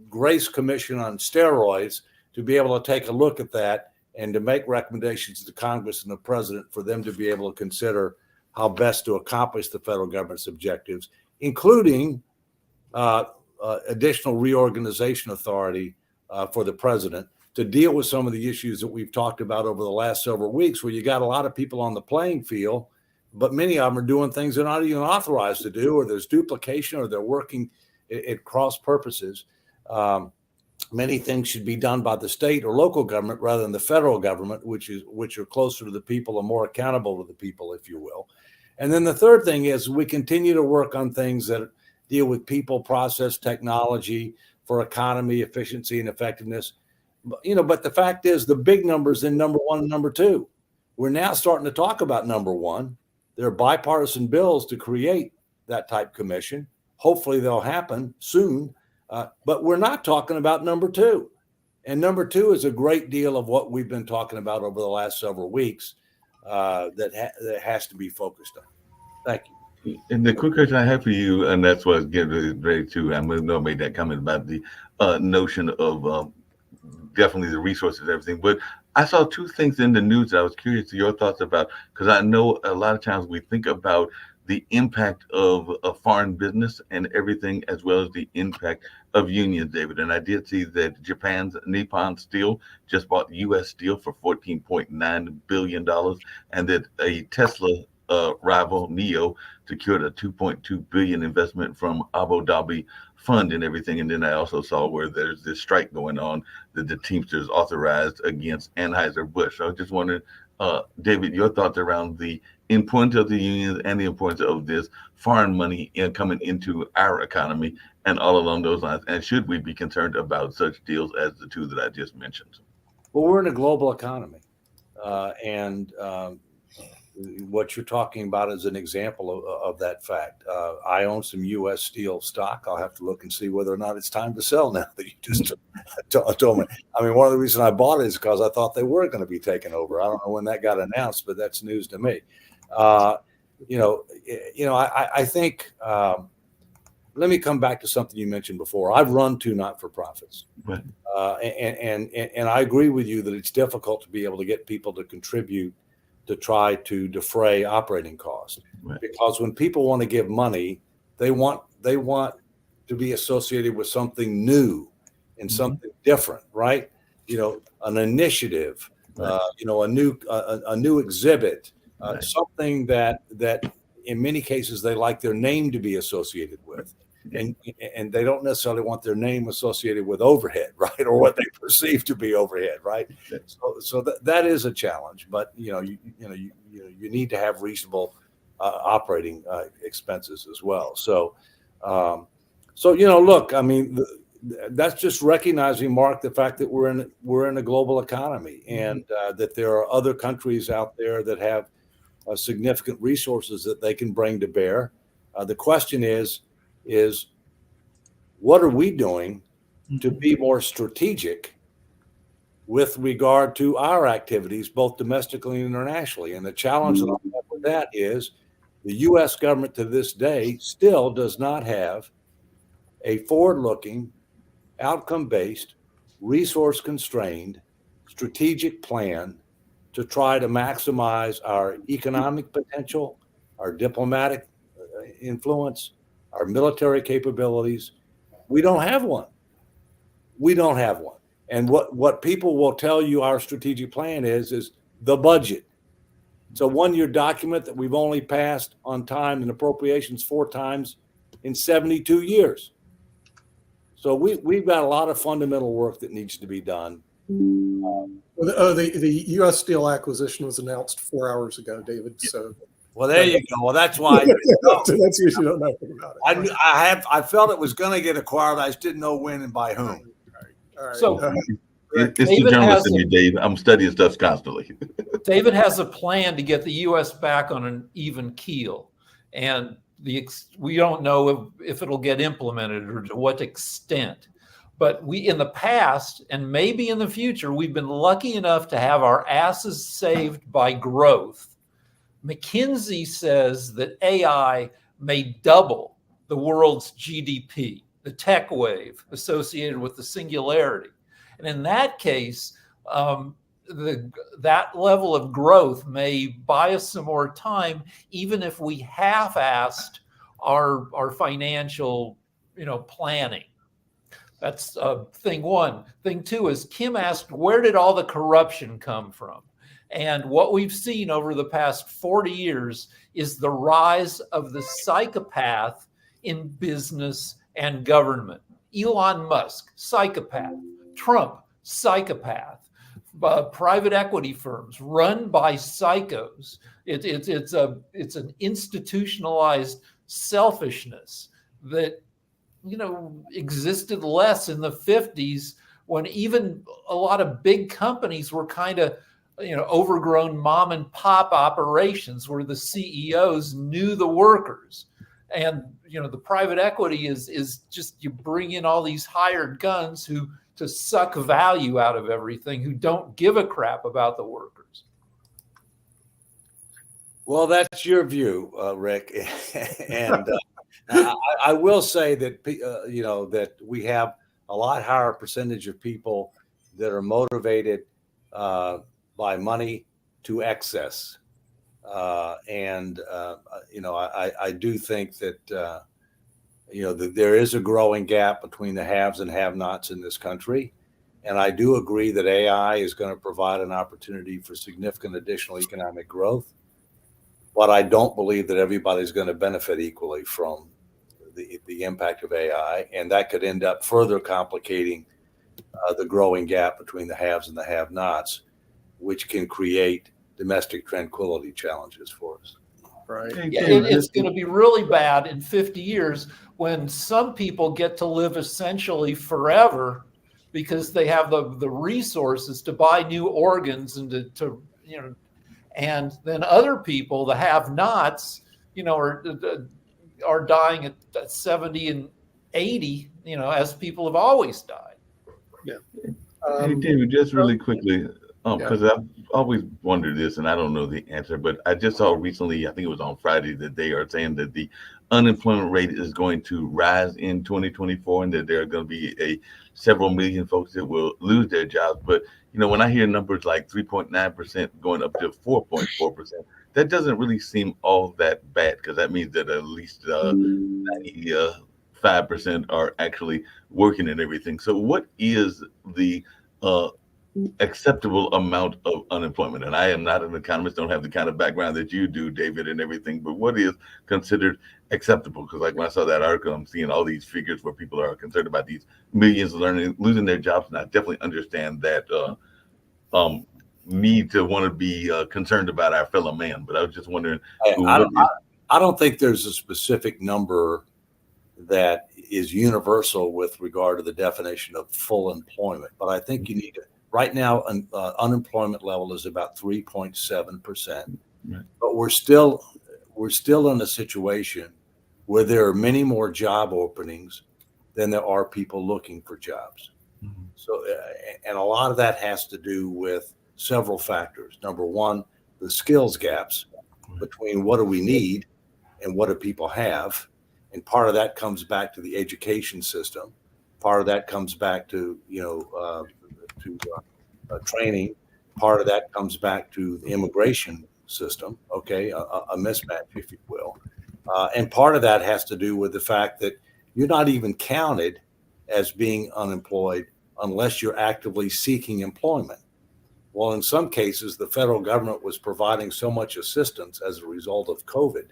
grace commission on steroids to be able to take a look at that and to make recommendations to Congress and the president for them to be able to consider how best to accomplish the federal government's objectives, including additional reorganization authority for the president to deal with some of the issues that we've talked about over the last several weeks, where you got a lot of people on the playing field, but many of them are doing things they're not even authorized to do, or there's duplication, or they're working at cross purposes. Many things should be done by the state or local government rather than the federal government, which are closer to the people and more accountable to the people, if you will. And then the third thing is we continue to work on things that deal with people, process, technology for economy, efficiency, and effectiveness. But the fact is, the big numbers in number 1 and number 2. We're now starting to talk about number 1. There are bipartisan bills to create that type commission. Hopefully they'll happen soon. But we're not talking about number 2. And number 2 is a great deal of what we've been talking about over the last several weeks that has to be focused on. Thank you. And the quick question I have for you, and that's what I was getting ready to, I'm going to make that comment about the notion of definitely the resources and everything. But I saw 2 things in the news that I was curious to your thoughts about, because I know a lot of times we think about the impact of a foreign business and everything, as well as the impact of unions, David. And I did see that Japan's Nippon Steel just bought U.S. Steel for $14.9 billion, and that a Tesla rival, NIO, secured a $2.2 billion investment from Abu Dhabi fund and everything. And then I also saw where there's this strike going on that the Teamsters authorized against Anheuser-Busch. So I was just wondering, David, your thoughts around the importance of the unions and the importance of this foreign money coming into our economy and all along those lines. And should we be concerned about such deals as the 2 that I just mentioned? Well, we're in a global economy. And what you're talking about is an example of that fact. I own some U.S. Steel stock. I'll have to look and see whether or not it's time to sell now that you just told me. I mean, one of the reasons I bought it is because I thought they were going to be taken over. I don't know when that got announced, but that's news to me. I think let me come back to something you mentioned before. I've run two not-for-profits. Right. And I agree with you that it's difficult to be able to get people to contribute to try to defray operating costs. Right. Because when people want to give money, they want to be associated with something new and something different, right? You know, an initiative, Right. you know, a new exhibit, Right. something that in many cases they like their name to be associated with. And they don't necessarily want their name associated with overhead, right, or what they perceive to be overhead, right? So that is a challenge, but you need to have reasonable operating expenses as well. So look, I mean, that's just recognizing, Mark, the fact that we're in a global economy, and that there are other countries out there that have significant resources that they can bring to bear. The question is what are we doing to be more strategic with regard to our activities, both domestically and internationally? And the challenge that I have with that is the U.S. government to this day still does not have a forward-looking, outcome-based, resource-constrained, strategic plan to try to maximize our economic potential, our diplomatic influence, our military capabilities. We don't have one. And what people will tell you our strategic plan is the budget. It's a one-year document that we've only passed on time and appropriations 4 times in 72 years. So we've got a lot of fundamental work that needs to be done. The U.S. Steel acquisition was announced 4 hours ago, David. So, well, there you go. Well, that's why that's usually don't know anything about it. I felt it was going to get acquired. I just didn't know when and by whom. All right. So It's the journalist in me, Dave. I'm studying stuff constantly. David has a plan to get the U.S. back on an even keel, and we don't know if it'll get implemented or to what extent. But in the past, and maybe in the future, we've been lucky enough to have our asses saved by growth. McKinsey says that AI may double the world's GDP, the tech wave associated with the singularity. And in that case, that level of growth may buy us some more time, even if we half-assed our financial, planning. That's thing one. Thing two is Kim asked, where did all the corruption come from? And what we've seen over the past 40 years is the rise of the psychopath in business and government. Elon Musk, psychopath. Trump, psychopath. Private equity firms run by psychos. It's an institutionalized selfishness that existed less in the 50s, when even a lot of big companies were kind of overgrown mom and pop operations where the CEOs knew the workers. And the private equity is just, you bring in all these hired guns to suck value out of everything, who don't give a crap about the workers. Well, that's your view, Rick. And I will say that that we have a lot higher percentage of people that are motivated by money to excess, and I do think that that there is a growing gap between the haves and have-nots in this country, and I do agree that AI is going to provide an opportunity for significant additional economic growth. But I don't believe that everybody's going to benefit equally from the impact of AI, and that could end up further complicating the growing gap between the haves and the have-nots, which can create domestic tranquility challenges for us. Right. Yeah, it's going to be really bad in 50 years when some people get to live essentially forever because they have the resources to buy new organs and to and then other people, the have-nots, are dying at 70 and 80, as people have always died. Yeah. Hey, David, just really quickly, Because I've always wondered this, and I don't know the answer, but I just saw recently, I think it was on Friday, that they are saying that the unemployment rate is going to rise in 2024, and that there are going to be several million folks that will lose their jobs. But when I hear numbers like 3.9% going up to 4.4%, that doesn't really seem all that bad, because that means that at least 95% are actually working and everything. So what is the acceptable amount of unemployment? And I am not an economist, don't have the kind of background that you do, David, and everything, but what is considered acceptable? Because like when I saw that article, I'm seeing all these figures where people are concerned about these millions losing their jobs, and I definitely understand that need to want to be concerned about our fellow man. But I was just wondering, I don't think there's a specific number that is universal with regard to the definition of full employment, but I think you need to. Right now, unemployment level is about 3.7%, right. But we're still in a situation where there are many more job openings than there are people looking for jobs. Mm-hmm. So, and a lot of that has to do with several factors. Number one, the skills gaps between what do we need and what do people have, and part of that comes back to the education system. Part of that comes back to training. Part of that comes back to the immigration system. Okay, a mismatch, if you will, and part of that has to do with the fact that you're not even counted as being unemployed unless you're actively seeking employment. Well, in some cases, the federal government was providing so much assistance as a result of COVID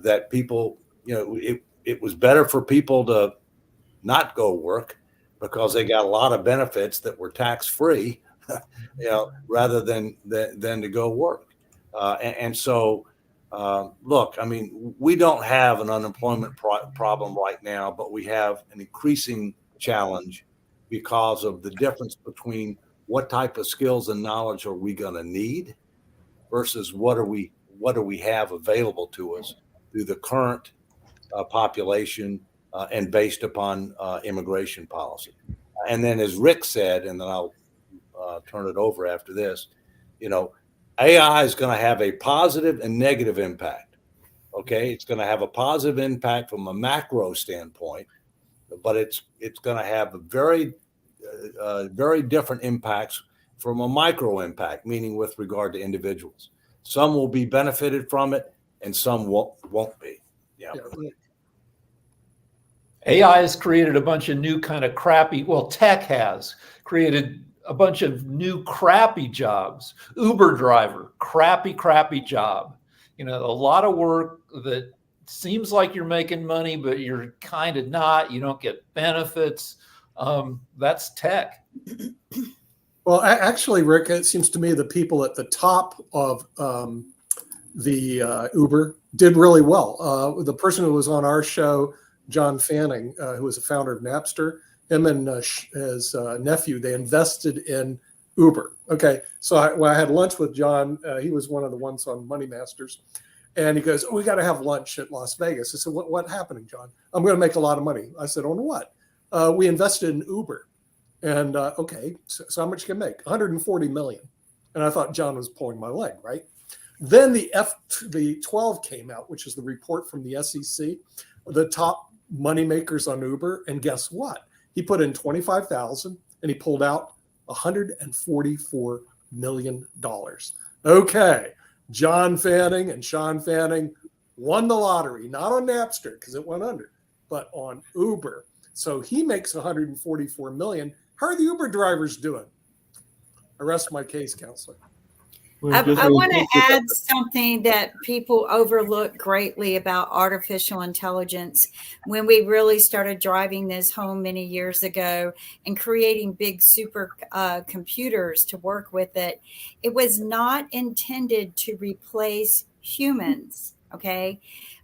that people, it was better for people to not go work because they got a lot of benefits that were tax-free, rather than to go work. So, look, I mean, we don't have an unemployment problem right now, but we have an increasing challenge because of the difference between what type of skills and knowledge are we going to need versus what do we have available to us through the current population and based upon immigration policy. And then, as Rick said, and then I'll turn it over after this, AI is going to have a positive and negative impact. Okay, it's going to have a positive impact from a macro standpoint, but it's going to have a very different impacts from a micro impact, meaning with regard to individuals. Some will be benefited from it, and some won't be. Yeah. AI has created a bunch of new kind of crappy, tech has created a bunch of new crappy jobs. Uber driver, crappy job. A lot of work that seems like you're making money, but you're kind of not. You don't get benefits. That's tech. Well, actually, Rick, it seems to me the people at the top of the Uber did really well. The person who was on our show, John Fanning, who was a founder of Napster, him and his nephew, they invested in Uber. Okay, so I had lunch with John. He was one of the ones on Money Masters. And he goes, we got to have lunch at Las Vegas. I said, what happening, John? I'm going to make a lot of money. I said, on what? We invested in Uber. And okay, so how much can you make? 140 million. And I thought John was pulling my leg, right? Then the 12 came out, which is the report from the SEC, the top money makers on Uber. And guess what? He put in 25,000 and he pulled out $144 million. Okay. John Fanning and Sean Fanning won the lottery, not on Napster because it went under, but on Uber. So he makes 144 million. How are the Uber drivers doing? I rest my case, counselor. I want to add something that people overlook greatly about artificial intelligence. When we really started driving this home many years ago and creating big super computers to work with it, it was not intended to replace humans, okay?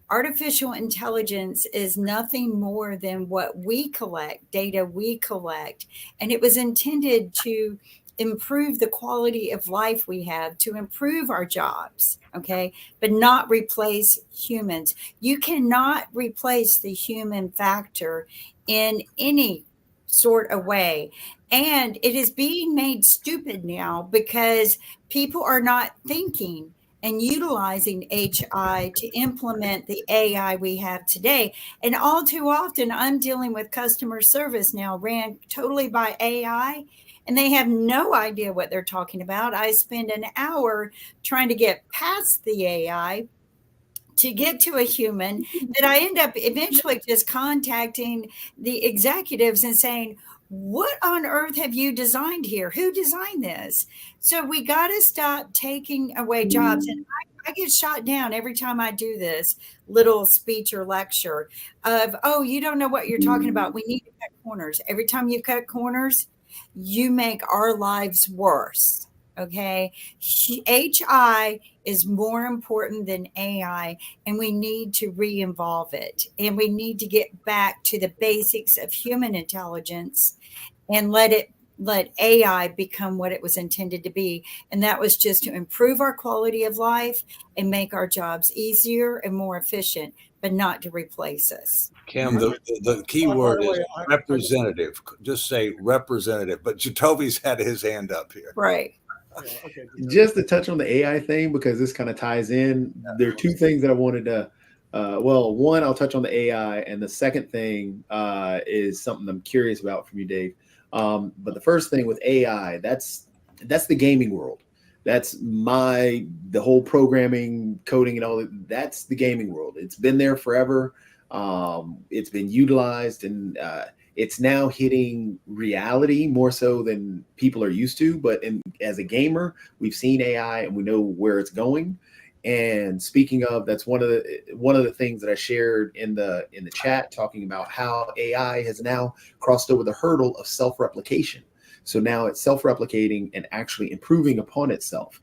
Artificial intelligence is nothing more than what we collect, data we collect, and it was intended to improve the quality of life we have, to improve our jobs, okay, but not replace humans. You cannot replace the human factor in any sort of way. And it is being made stupid now because people are not thinking and utilizing HI to implement the AI we have today. And all too often, I'm dealing with customer service now ran totally by AI, and they have no idea what they're talking about. I spend an hour trying to get past the AI to get to a human, that I end up eventually just contacting the executives and saying, what on earth have you designed here? Who designed this? So we got to stop taking away jobs. And I get shot down every time I do this little speech or lecture of, oh, you don't know what you're talking about. We need to cut corners. Every time you cut corners, you make our lives worse. Okay. HI is more important than AI, and we need to re-involve it. And we need to get back to the basics of human intelligence and let AI become what it was intended to be. And that was just to improve our quality of life and make our jobs easier and more efficient, but not to replace us. Kim, the key word is representative. Just say representative. But Jacoby's had his hand up here. Right. Okay. Just to touch on the AI thing, because this kind of ties in, there are two things that I wanted to, one, I'll touch on the AI, and the second thing is something I'm curious about from you, Dave. But the first thing with AI, that's the gaming world. That's the whole programming, coding, and all that. That's the gaming world. It's been there forever. It's been utilized, and it's now hitting reality more so than people are used to. But as a gamer, we've seen AI and we know where it's going. And speaking of, that's one of the things that I shared in the chat, talking about how AI has now crossed over the hurdle of self-replication. So now it's self-replicating and actually improving upon itself.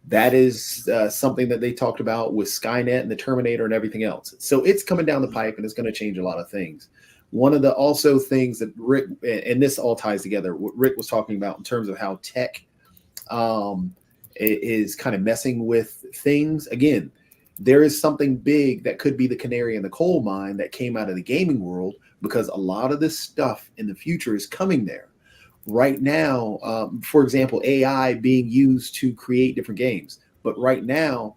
That is something that they talked about with Skynet and the Terminator and everything else. So it's coming down the pipe, and it's going to change a lot of things. One of the also things that Rick, and this all ties together, what Rick was talking about in terms of how tech is kind of messing with things. Again, there is something big that could be the canary in the coal mine that came out of the gaming world, because a lot of this stuff in the future is coming there. Right now, for example, AI being used to create different games. But right now,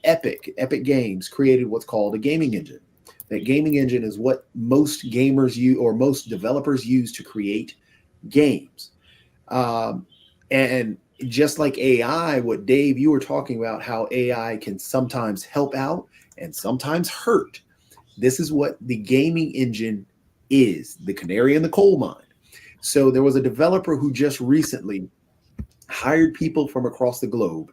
Epic Games created what's called a gaming engine. That gaming engine is what most gamers use, or most developers use, to create games. And just like AI, what Dave, you were talking about, how AI can sometimes help out and sometimes hurt. This is what the gaming engine is, the canary in the coal mine. So there was a developer who just recently hired people from across the globe,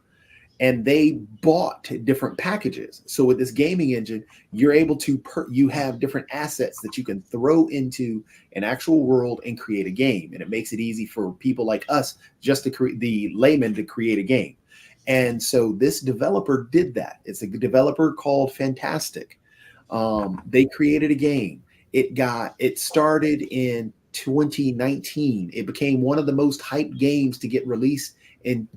and they bought different packages. So with this gaming engine, you're able to, you have different assets that you can throw into an actual world and create a game. And it makes it easy for people like us, just to create, the layman, to create a game. And so this developer did that. It's a developer called Fantastic. They created a game. It started in 2019. It became one of the most hyped games to get released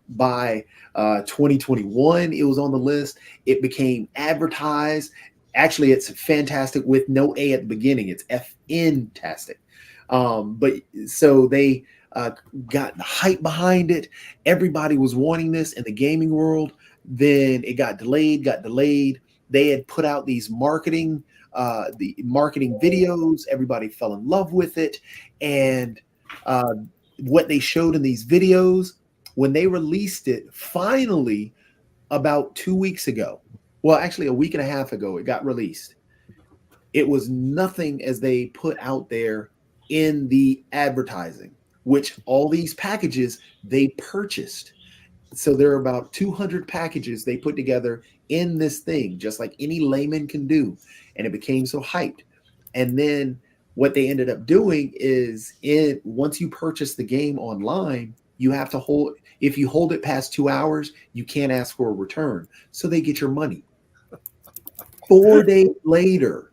by 2021. It was on the list. It became advertised. Actually, it's Fantastic with no A at the beginning. It's FN-tastic. But so they got the hype behind it. Everybody was wanting this in the gaming world. Then it got delayed. They had put out these marketing videos. Everybody fell in love with it. And what they showed in these videos, when they released it, finally, about 2 weeks ago, well, actually a week and a half ago, it got released. It was nothing as they put out there in the advertising, which all these packages they purchased. So there are about 200 packages they put together in this thing, just like any layman can do. And it became so hyped. And then what they ended up doing is, once you purchase the game online, you have to hold, if you hold it past 2 hours, you can't ask for a return. So they get your money. 4 days later,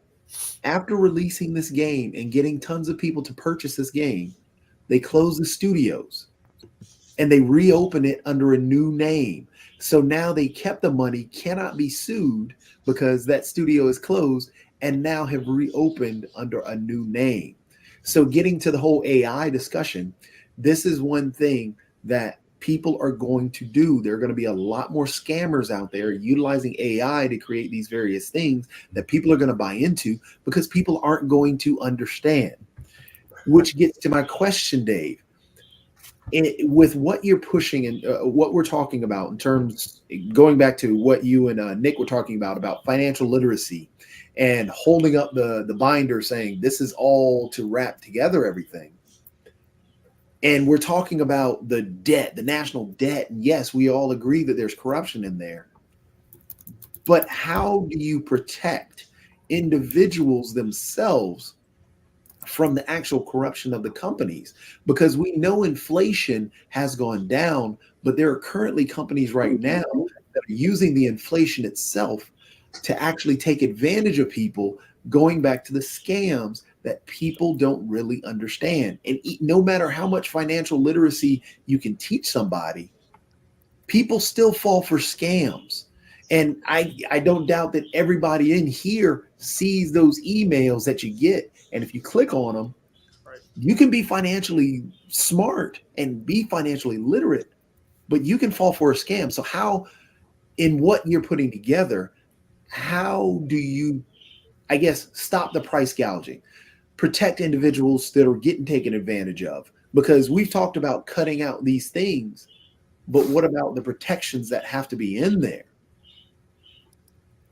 after releasing this game and getting tons of people to purchase this game, they close the studios and they reopen it under a new name. So now they kept the money, cannot be sued because that studio is closed, and now have reopened under a new name. So getting to the whole AI discussion, this is one thing that people are going to do. There are going to be a lot more scammers out there utilizing AI to create these various things that people are going to buy into because people aren't going to understand. Which gets to my question, Dave. With what you're pushing and what we're talking about in terms, going back to what you and Nick were talking about financial literacy and holding up the binder saying this is all to wrap together everything. And we're talking about the debt, the national debt. And yes, we all agree that there's corruption in there. But how do you protect individuals themselves from the actual corruption of the companies? Because we know inflation has gone down, but there are currently companies right now that are using the inflation itself to actually take advantage of people, going back to the scams that people don't really understand. And no matter how much financial literacy you can teach somebody, people still fall for scams. And I don't doubt that everybody in here sees those emails that you get. And if you click on them, you can be financially smart and be financially literate, but you can fall for a scam. So how, in what you're putting together, how do you, I guess, stop the price gouging, protect individuals that are getting taken advantage of? Because we've talked about cutting out these things, but what about the protections that have to be in there?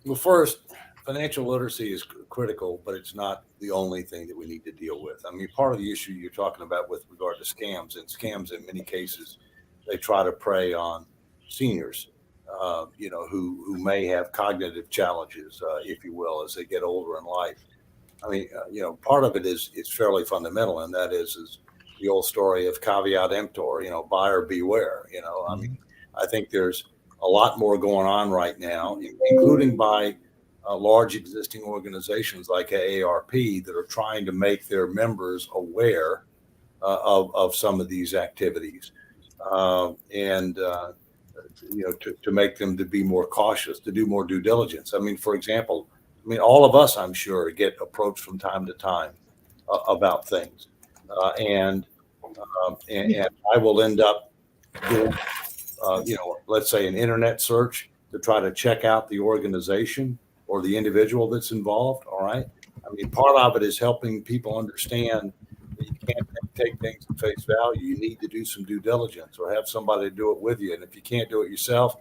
Well, first, financial literacy is critical, but it's not the only thing that we need to deal with. I mean, part of the issue you're talking about with regard to scams, and scams in many cases, they try to prey on seniors, who may have cognitive challenges, if you will, as they get older in life. I mean, part of it is fairly fundamental, and that is the old story of caveat emptor, buyer beware. I mean, I think there's a lot more going on right now, including by large existing organizations like AARP that are trying to make their members aware of some of these activities, to make them to be more cautious, to do more due diligence. I mean, for example, all of us, I'm sure, get approached from time to time about things, and I will end up doing, let's say, an internet search to try to check out the organization or the individual that's involved. All right. I mean, part of it is helping people understand that you can't take things at face value. You need to do some due diligence or have somebody do it with you. And if you can't do it yourself,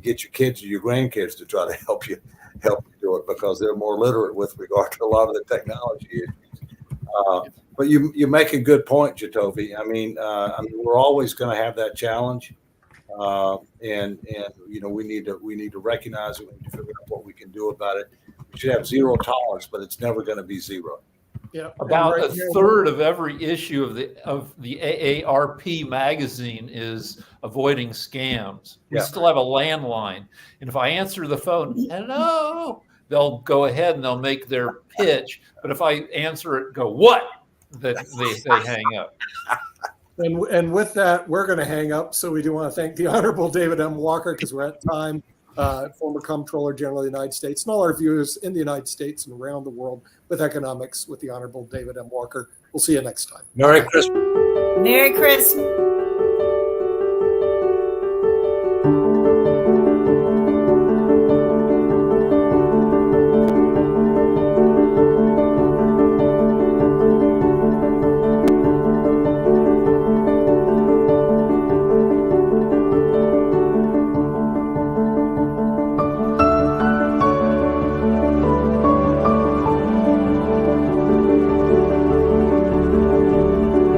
get your kids or your grandkids to try to help you do it, because they're more literate with regard to a lot of the technology issues. But you make a good point, Jatovi. I mean, we're always going to have that challenge. And we need to recognize it. We need to figure out what we can do about it. We should have zero tolerance, but it's never going to be zero. Yeah, about a third of every issue of the AARP magazine is avoiding scams. We still have a landline, and if I answer the phone, hello, they'll go ahead and they'll make their pitch. But if I answer it, go what? That they hang up. And with that, we're going to hang up. So we do want to thank the Honorable David M. Walker, because we're at time, former Comptroller General of the United States, and all our viewers in the United States and around the world with economics with the Honorable David M. Walker. We'll see you next time. Merry Christmas. Merry Christmas.